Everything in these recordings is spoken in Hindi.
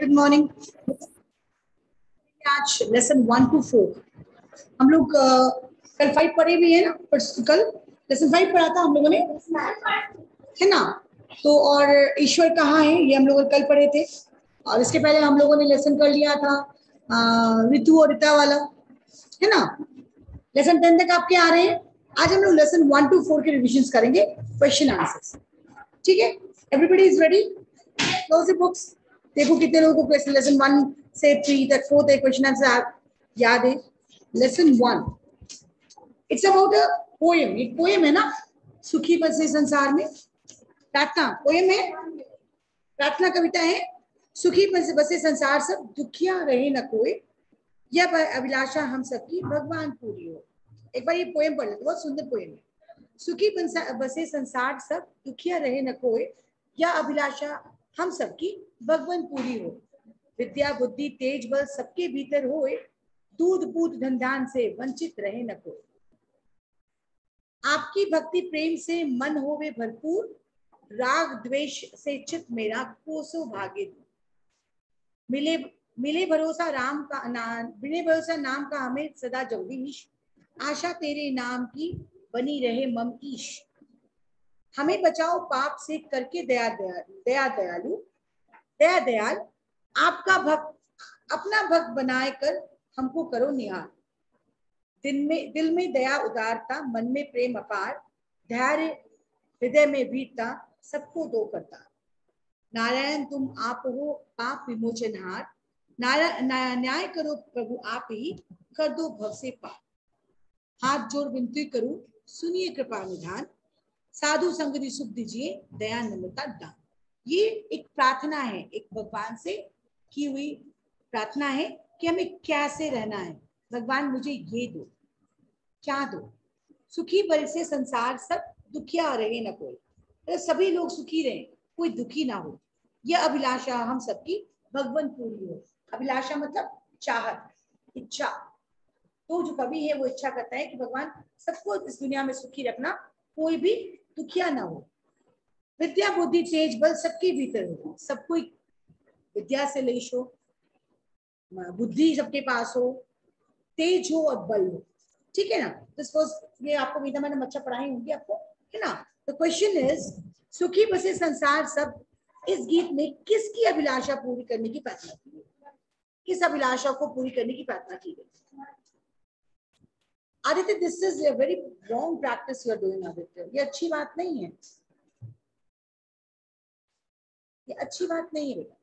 Good morning. आज लेसन 1 to 4 हम लोग कल 5 पढ़े भी है ना, कल लेसन 5 पढ़ा था हम लोगों ने, है ना। तो और ईश्वर कहाँ है ये हम लोग कल पढ़े थे, और इसके पहले हम लोगों ने लेसन कर लिया था ऋतु और ऋता वाला, है ना। लेसन 10 तक आपके आ रहे हैं। आज हम लोग लेसन 1 to 4 के रिविजन करेंगे, क्वेश्चन आंसर्स, ठीक है। Everybody is ready? Close the books. देखो कितने लोगों को क्वेश्चन लेसन 1 से 3 तक 4 तक क्वेश्चन आंसर याद है। Lesson 1 it's about a poem. एक पोएम है ना, सुखी बसे संसार में। प्रार्थना पोएम है, प्रार्थना कविता है। सुखी बसे संसार सब, दुखिया रहे न कोई, यह अभिलाषा हम सबकी भगवान पूरी हो। एक बार ये पोएम पढ़ लेते, बहुत सुंदर पोएम है। सुखी बसे संसार सब, दुखिया रहे न कोई, यह अभिलाषा हम सबकी भगवान पूरी हो। विद्या बुद्धि तेज बल सबके भीतर होए, दूध पूत धन धान से वंचित रहे न कोई। आपकी भक्ति प्रेम से मन होवे भरपूर, राग द्वेष से चित मेरा कोसो भागे दूर। मिले मिले भरोसा राम का नाम, मिले भरोसा नाम का हमें सदा जगदीश, आशा तेरे नाम की बनी रहे मम ईश। हमें बचाओ पाप से करके दया दयालु, दया दयाल, आपका भक्त अपना भक्त बनाए कर हमको करो निहार। दिल में दया उदारता, मन में प्रेम अपार, धैर्य हृदय में वीरता, सबको दो करता। नारायण तुम आप हो पाप विमोचनहार, न्याय करो प्रभु आप ही, कर दो भव से पार। हाथ जोड़ विनती करूं सुनिए कृपा निधान, साधु संग सुख दीजिए दया नम्रता दान। ये एक प्रार्थना है, एक भगवान से की हुई प्रार्थना है कि हमें कैसे रहना है। भगवान मुझे ये दो, क्या दो? सुखी बरसे संसार सब, दुखिया रहे न कोई। तो सभी लोग सुखी रहे, कोई दुखी ना हो, यह अभिलाषा हम सबकी भगवान पूरी हो। अभिलाषा मतलब चाहत, इच्छा। तो जो कवि है वो इच्छा करता है कि भगवान सबको इस दुनिया में सुखी रखना, कोई भी दुखिया ना हो। विद्या बुद्धि तेज बल सबके भीतर हो, सब कोई विद्या से लेश हो, बुद्धि सबके पास हो, तेज हो और बल हो, ठीक है ना। दिस वाज, ये आपको विद्या मैंने अच्छा पढ़ाई होंगी आपको, है ना। द क्वेश्चन इज, सुखी बसे संसार सब, इस गीत में किसकी अभिलाषा पूरी करने की प्रार्थना की गई? किस अभिलाषा को पूरी करने की प्रार्थना की गई? Aditya, this is a very wrong practice you are doing Aditya, ये अच्छी बात नहीं है, ये अच्छी बात नहीं है बेटा।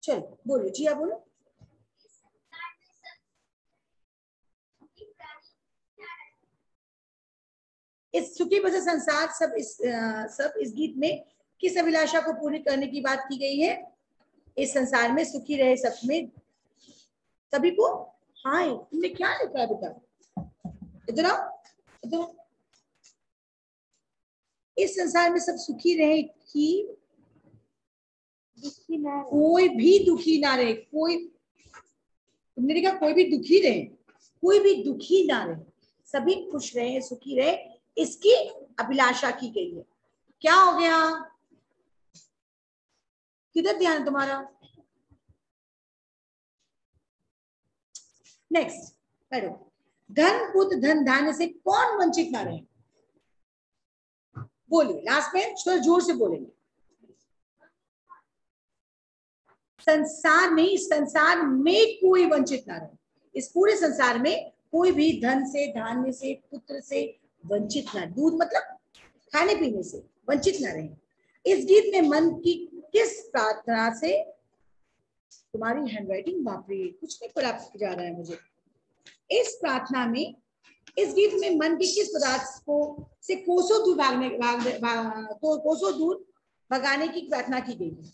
चलो बोलो, जिया बोलो। इस सुखी बसे संसार सब, इस गीत में किस अभिलाषा को पूरी करने की बात की गई है? इस संसार में सुखी रहे सब में, सभी को। हाँ, तुमने क्या लिखा है बेटा? इधर आओ, इधर आओ। इस संसार में सब सुखी रहे कि कोई भी दुखी ना रहे। कोई, तुमने लिखा कोई भी दुखी रहे, कोई भी दुखी ना रहे, सभी खुश रहे सुखी रहे, इसकी अभिलाषा की गई है। क्या हो गया? किधर ध्यान है तुम्हारा? नेक्स्ट पढ़ो। धन पुत्र धन धान्य से कौन वंचित ना रहे? बोलिए, लास्ट में थोड़ा जोर से बोलेंगे। संसार नहीं, संसार में कोई वंचित ना रहे। इस पूरे संसार में कोई भी धन से, धान्य से, पुत्र से वंचित ना, दूध मतलब खाने पीने से वंचित ना रहे। इस गीत में मन की किस प्रार्थना से, तुम्हारी हैंडराइटिंग बापरे, कुछ नहीं प्राप्त जा रहा है मुझे। इस प्रार्थना में, इस गीत में मन की किस पदार्थ को से कोसों दूर कोसों दूर भगाने की प्रार्थना की गई है?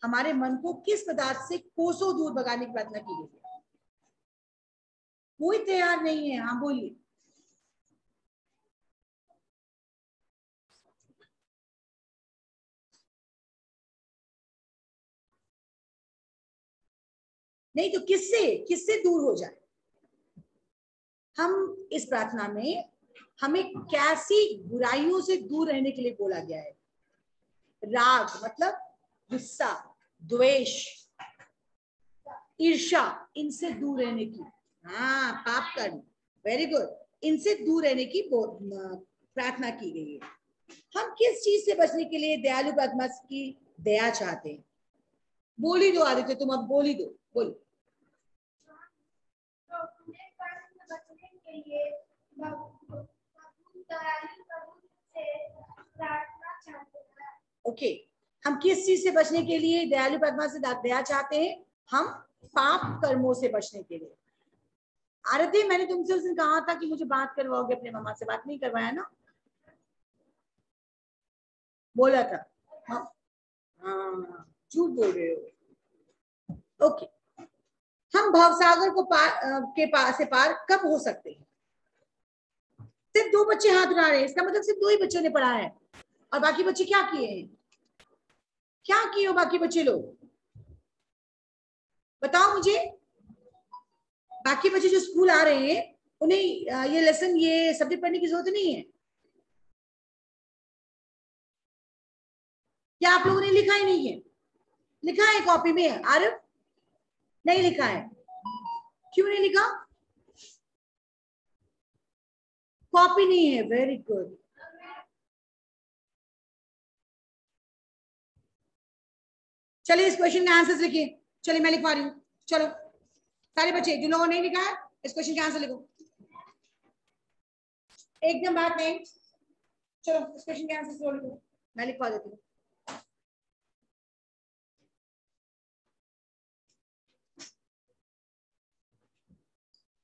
हमारे मन को किस पदार्थ से कोसों दूर भगाने की प्रार्थना की गई है? कोई तैयार नहीं है, हाँ बोलिए। नहीं तो किससे, किससे दूर हो जाए? हम इस प्रार्थना में हमें कैसी बुराइयों से दूर रहने के लिए बोला गया है? राग मतलब गुस्सा, द्वेष, ईर्ष्या, इनसे दूर रहने की, हाँ पाप कर्म, वेरी गुड, इनसे दूर रहने की प्रार्थना की गई है। हम किस चीज से बचने के लिए दयालु परमात्मा की दया चाहते हैं? बोल ही दो आदित्य, तुम अब बोल ही दो, बोलो। ओके, हम किस चीज से बचने के लिए दयालु परमात्मा से दया चाहते हैं? हम पाप कर्मों से बचने के लिए। आरती, मैंने तुमसे उस दिन कहा था कि मुझे बात करवाओगे अपने मामा से, बात नहीं करवाया ना? बोला था। हाँ, झूठ बोल रहे हो। ओके, हम भवसागर को पार से पार कब हो सकते हैं? सिर्फ 2 बच्चे हाथ उठा रहे हैं, इसका मतलब सिर्फ 2 ही बच्चों ने पढ़ा है, और बाकी बच्चे क्या किए हैं? क्या किए हो बाकी बच्चे लोग, बताओ मुझे। बाकी बच्चे जो स्कूल आ रहे हैं उन्हें ये लेसन, ये सब्जेक्ट पढ़ने की जरूरत नहीं है क्या? आप लोगों ने लिखा ही नहीं है? लिखा है कॉपी में आरिफ? नहीं लिखा है? क्यों नहीं लिखा? कॉपी नहीं है, वेरी गुड। चलिए इस क्वेश्चन के आंसर्स लिखिए, चलिए मैं लिखवा रही हूँ, चलो सारे बच्चे जिन लोगों ने नहीं लिखा है इस क्वेश्चन के आंसर लिखो, एकदम बात नहीं, चलो इस क्वेश्चन के आंसर लिखो, मैं लिखवा देती हूँ।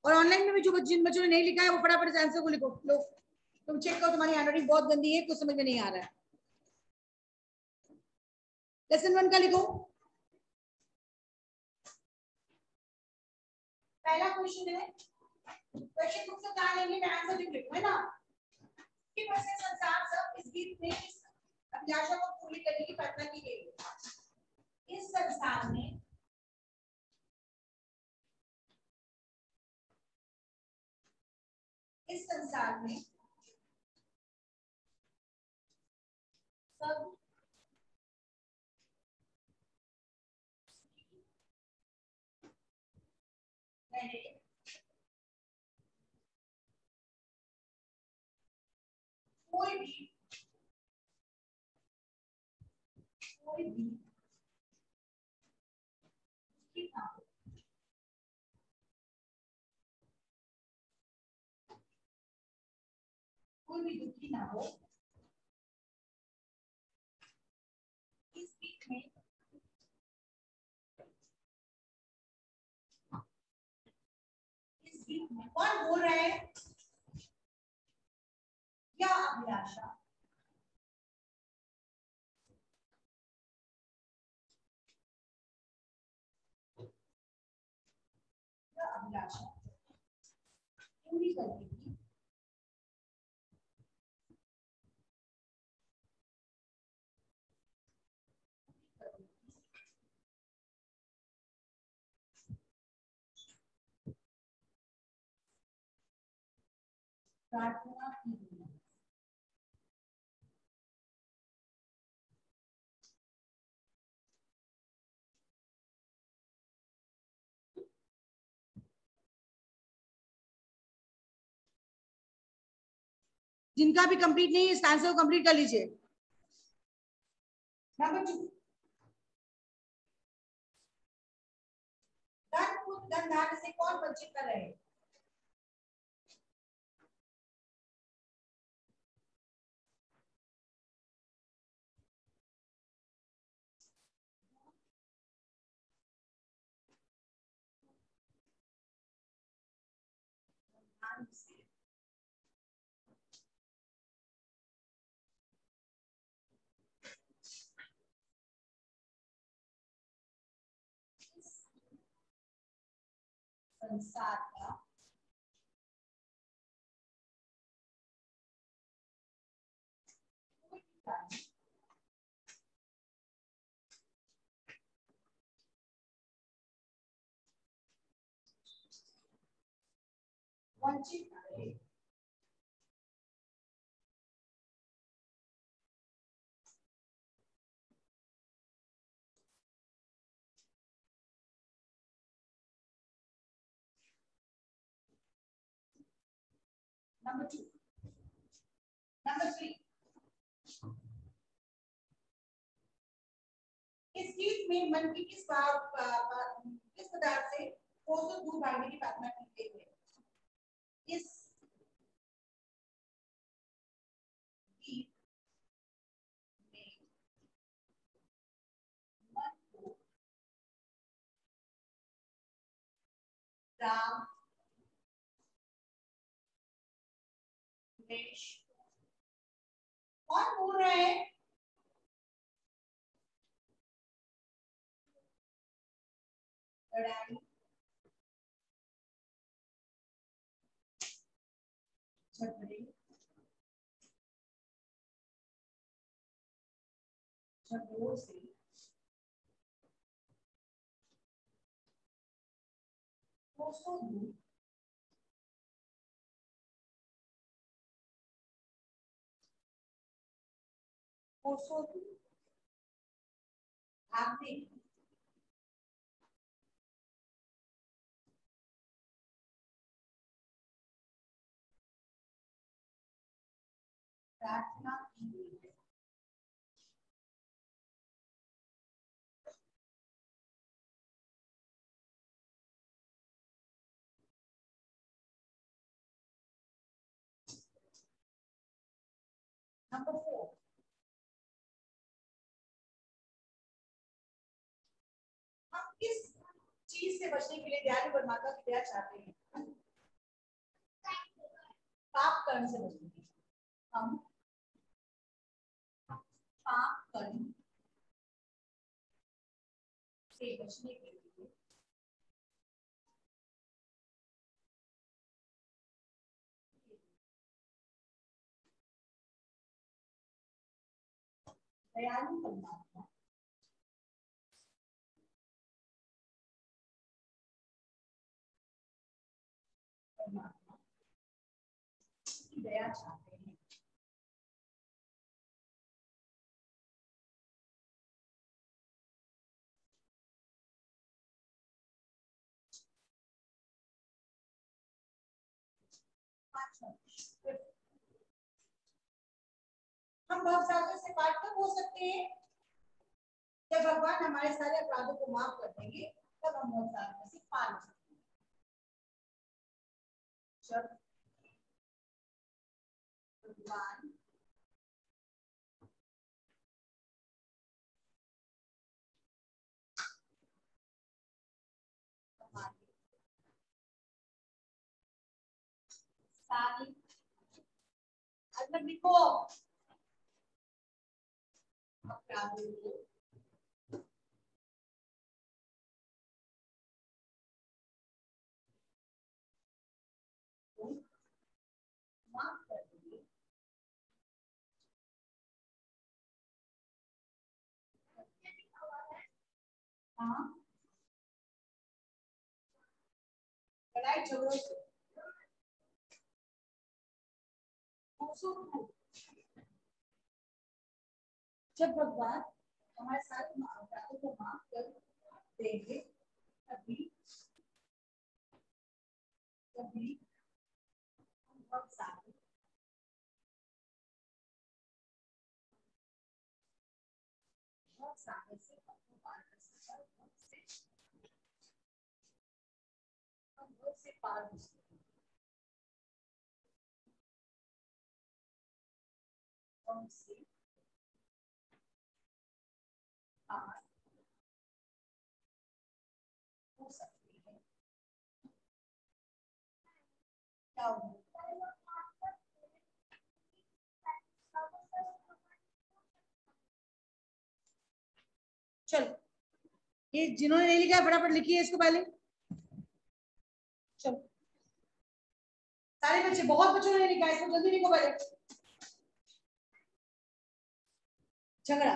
और ऑनलाइन में भी जो जिन बच्चों ने नहीं लिखा है वो फटाफट इस आंसर को लिखो। लो तुम चेक करो, तुम्हारी हैंडराइटिंग बहुत गंदी है, कुछ समझ में नहीं आ रहा है। लेसन 1 का लिखो। पहला क्वेश्चन है, क्वेश्चन बुक से कहां लेंगे, मैं आंसर लिखूं, है ना? कि वैसे संसार सब इस गीत में इस अभिलाषा को पूरी करने की प्रार्थना की गई है। इस संसार में सब रहे, कोई भी दुखी ना हो, इस गीत में कौन बोल रहा है? क्या अभिलाषा, अभिलाषा पूरी करने की प्रार्थना की गई है। जिनका भी कंप्लीट नहीं है इस आंसर को कंप्लीट कर लीजिए। नंबर 2, धन धान्य से कौन वंचित कर रहे हैं? संसार का वंचित कर रहे हैं। नंबर 2, नंबर 3, इस गीत में मन की किस पदार्थ से कोसों दूर भागने की प्रार्थना की गई है? इस गीत में मन को राम, द्वेष, कौन बोल रहा है? लड़ाई, झगड़े, झगड़ों से कोसों दूर कोसों दूर भागने की प्रार्थना की गई है। नंबर 4, हम किस चीज से बचने के लिए दयालु परमात्मा की दया चाहते हैं? पाप कर्म से बचने के लिए। हम पाप कर्म से बचने के लिए दयालु परमात्मा परमात्मा की दया चाहते हैं। हम भवसागर से पार कब हो सकते हैं? जब भगवान हमारे सारे अपराधों को माफ कर देंगे, तब हम भवसागर से पार हो सकते हैं। जब भगवान हमारे सारे अंदर लिखो अपराधों को माफ कर देंगे, हाँ, लड़ाई झगड़ों से जब भगवान हमारे सारे अपराधों को माफ कर देंगे, तभी तभी हम भवसागर भवसागर से पार कर सकते हैं। हम भव से पार हो सकते हैं। भव से पार हो सकते हैं। क्या होगा? चलो, ये जिन्होंने नहीं लिखा है फटाफट लिखिए इसको पहले। चलो, सारे बच्चे, बहुत बच्चों ने लिखा है, इसको जल्दी लिखो पहले। झगड़ा,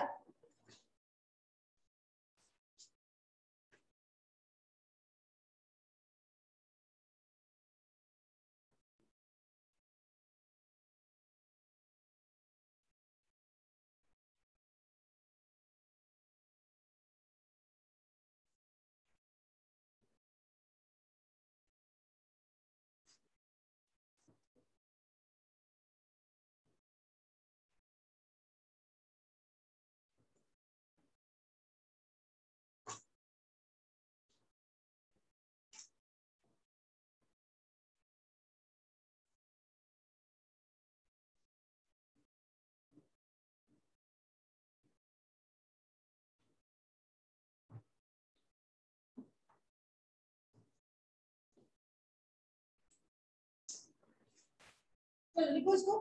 चलो लिखो इसको।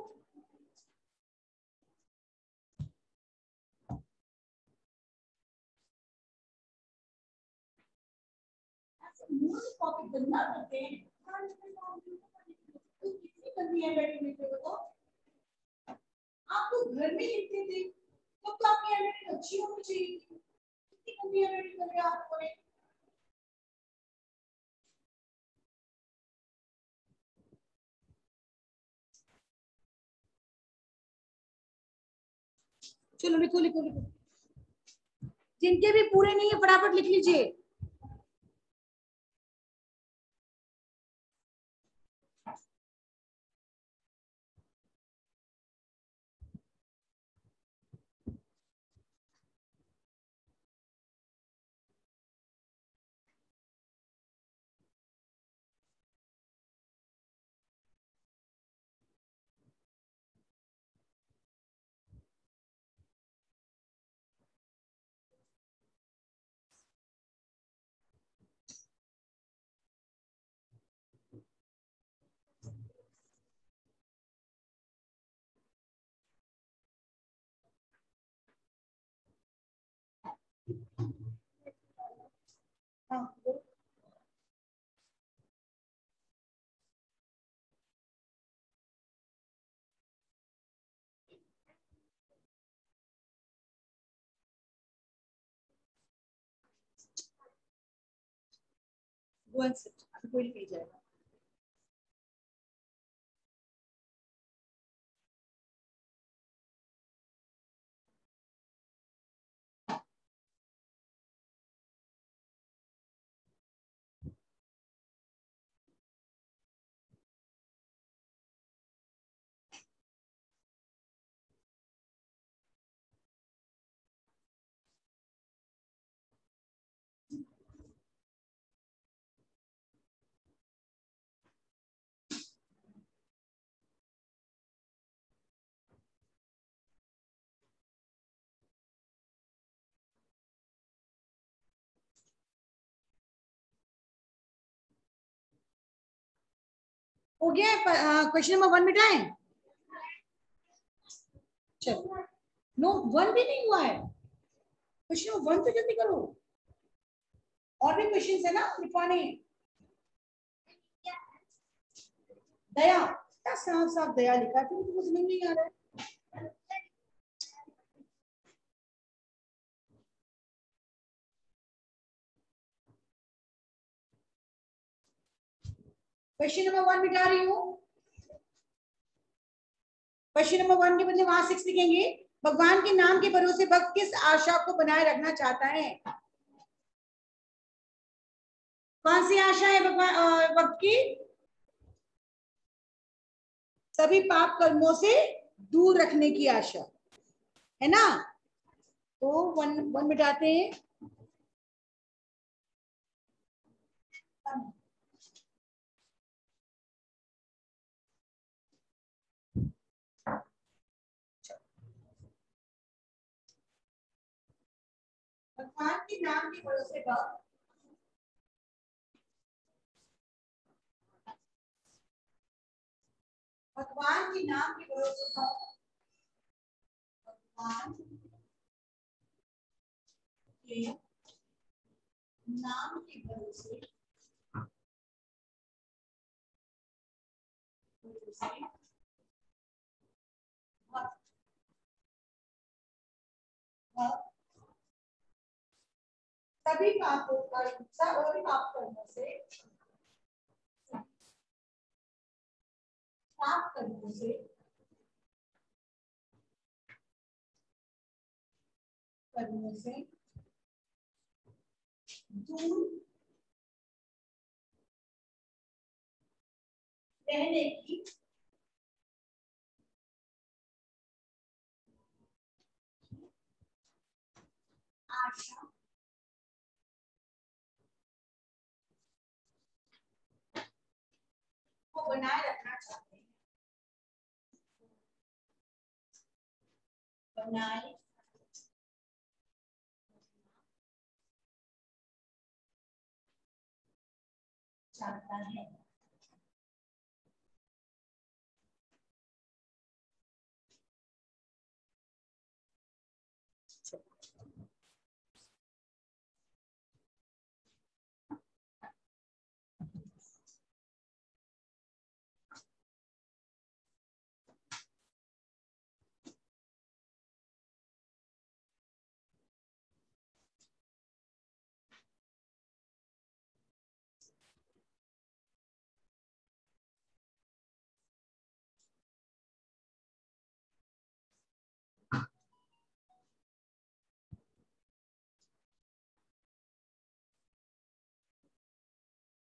कॉपी गंदा करते हैं तो कितनी गंदी हैंडराइटिंग लिखते हो बताओ। आप तो घर में लिखते थे तो आपकी हैंडराइटिंग अच्छी होनी चाहिए थी, कितनी गंदी हैंडराइटिंग कर रहे हैं आप लोगों ने। चलो लिखो लिखो लिखो, जिनके भी पूरे नहीं है फटाफट लिख लीजिए। हाँ वन सेट कोई नहीं जाएगा। हो गया क्वेश्चन नंबर वन मिटाएं। चलो नो वन भी नहीं हुआ है, क्वेश्चन नंबर वन तो जल्दी करो, और भी क्वेश्चन है ना लिखवाने। दया क्या साफ साफ दया लिखा है, तुमको समझ नहीं आ रहा है। क्वेश्चन नंबर वन मिटा रही हूँ। क्वेश्चन नंबर वन के बदले वहां सिक्स लिखेंगे। भगवान के नाम के भरोसे भक्त किस आशा को बनाए रखना चाहता है। कौन सी आशा है भगवान भक्त की। सभी पाप कर्मों से दूर रखने की आशा है ना। तो वन वन मिटाते हैं। भगवान के नाम के भरोसे भक्त भगवान के नाम के भरोसे भक्त भगवान के नाम के भरोसे भक्त भक्त सभी पापों का सभी पाप कर्मों से पाप कर्मों से कर्मों से दूर रहने की आशा को बनाए रखना चाहते हैं। बनाए चाहता है।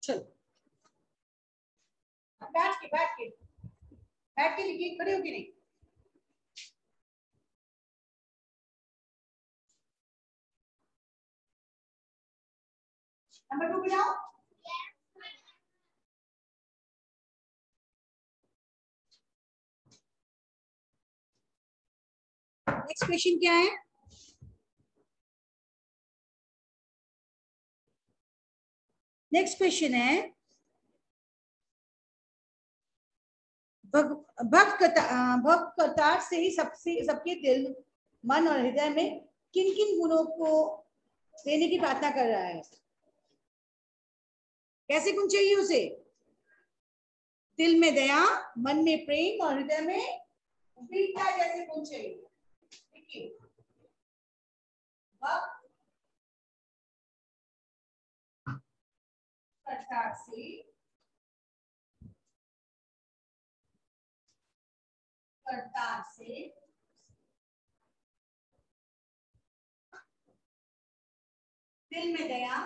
चलो बैठ के बैठ के बैठ के लिखिए, खड़े होके नहीं। नंबर 2 पे जाओ। नेक्स्ट क्वेश्चन क्या है? नेक्स्ट क्वेश्चन है भक्त कतार से ही सबके दिल, मन और हृदय में किन किन गुणों को देने की प्रार्थना कर रहा है? कैसे गुण चाहिए उसे? दिल में दया, मन में प्रेम और हृदय में वीरता जैसे गुण चाहिए। देखिए, भक्त कतार से दिल में दया,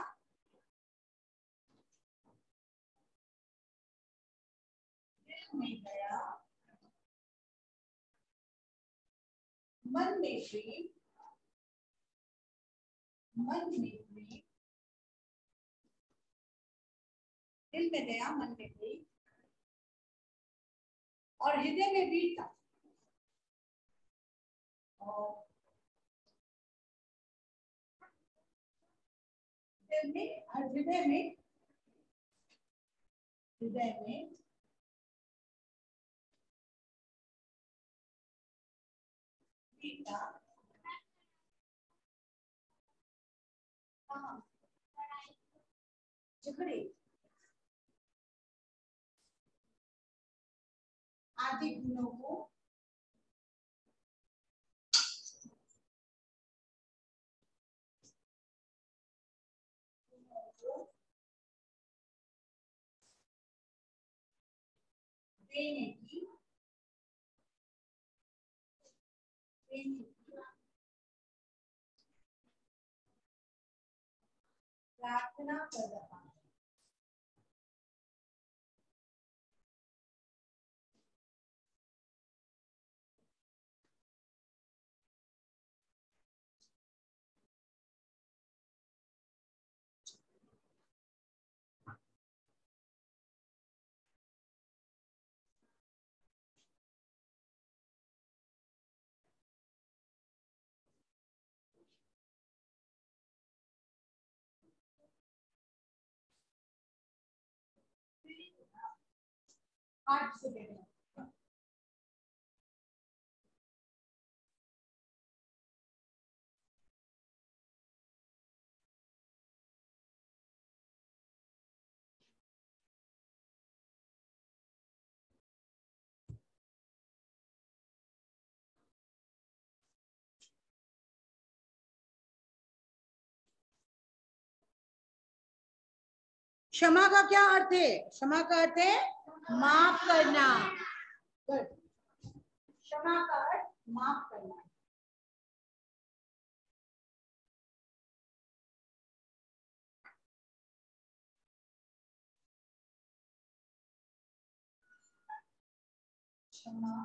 मन में प्रेम, दिल में दया, मन में प्रेम और हृदय में वीरता। और दिल में और हृदय में वीरता। हाँ, झगड़े आदि गुणों को देने की प्रार्थना कर रहा है। आठ से देना। क्षमा का क्या अर्थ है? क्षमा का अर्थ है माफ करना। गुड। क्षमा का अर्थ माफ करना। क्षमा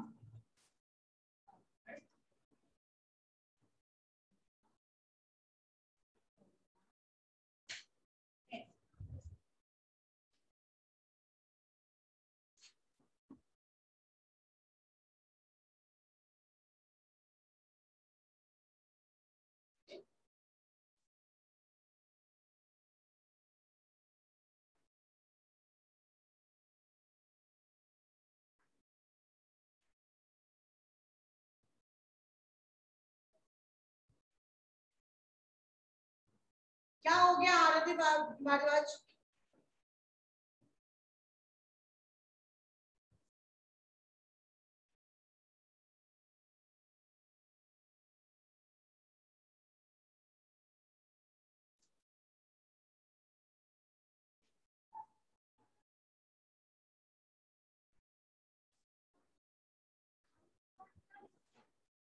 क्या हो गया आरती भारद्वाज?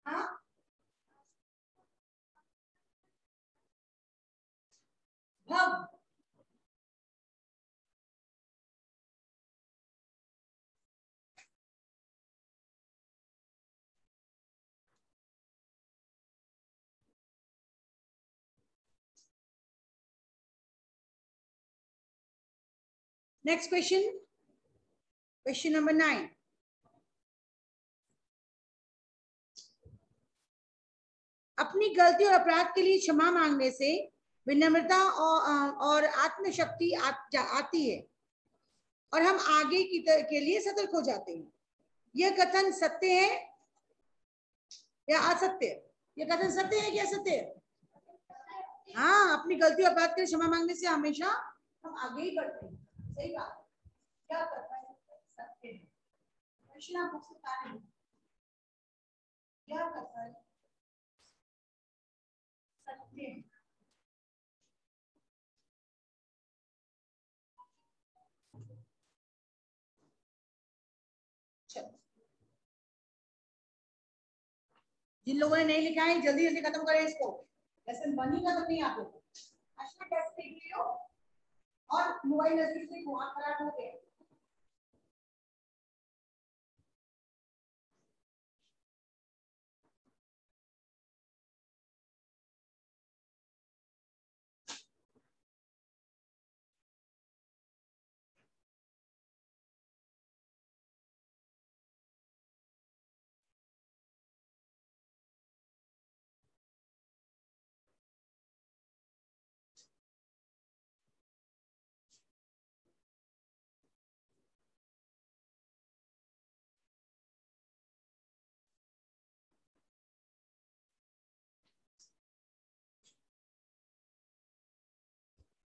हाँ, भव नेक्स्ट क्वेश्चन, क्वेश्चन नंबर 9। अपनी गलती और अपराध के लिए क्षमा मांगने से विनम्रता और आत्मशक्ति आती है और हम आगे के लिए सतर्क हो जाते हैं। यह कथन सत्य है या असत्य? यह कथन सत्य है या असत्य है? हाँ, अपनी गलती और अपराध के लिए क्षमा मांगने से हमेशा हम आगे ही बढ़ते हैं। सही बात। क्या करता है? सत्य है। क्वेश्चन आप मुझसे बता रहे हैं, क्या करता है? सत्य है। जिन लोगों ने नहीं लिखा है जल्दी जल्दी खत्म करें इसको। लेसन 1 ही खत्म नहीं आप लोग। अच्छा, कैसे देख लियो और मोबाइल नजदीक से आंख खराब हो गए।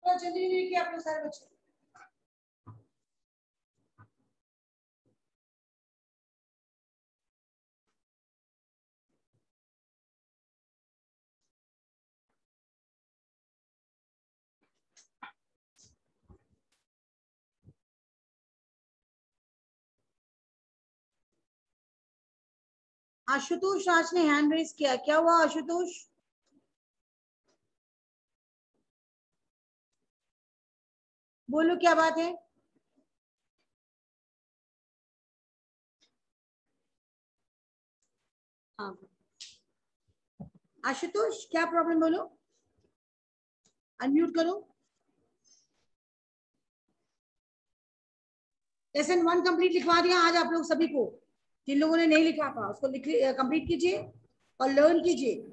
तो जल्दी नहीं किया आप लोग सारे बच्चे। आशुतोष राज ने हैंड रेज किया, क्या हुआ आशुतोष? बोलो क्या बात है? हाँ आशुतोष, क्या प्रॉब्लम? बोलो, अनम्यूट करो। लेसन 1 कंप्लीट लिखवा दिया आज आप लोग सभी को। जिन लोगों ने नहीं लिखा था उसको कंप्लीट कीजिए और लर्न कीजिए।